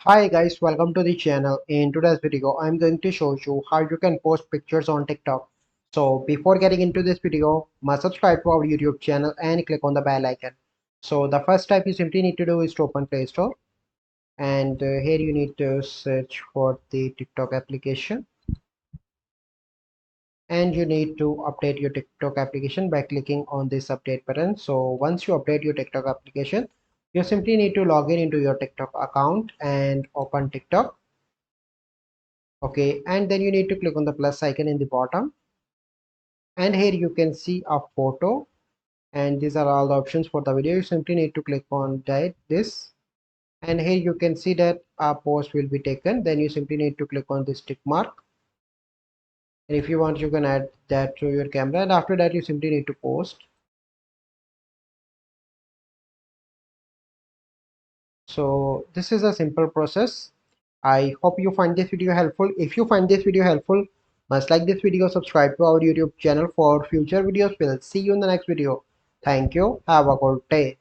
Hi guys, welcome to the channel. In today's video, I'm going to show you how you can post pictures on TikTok. So before getting into this video, must subscribe to our YouTube channel and click on the bell icon. So the first step you simply need to do is to open Play Store, and here you need to search for the TikTok application, and you need to update your TikTok application by clicking on this update button. So once you update your TikTok application, you simply need to log in into your TikTok account and open TikTok. Okay, and then you need to click on the plus icon in the bottom, and here you can see a photo, and these are all the options for the video. You simply need to click on this, and here you can see that a post will be taken. Then you simply need to click on this tick mark, and if you want you can add that to your camera, and after that you simply need to post. So this is a simple process. I hope you find this video helpful. If you find this video helpful, must like this video, subscribe to our YouTube channel for future videos. We'll see you in the next video. Thank you. Have a good day.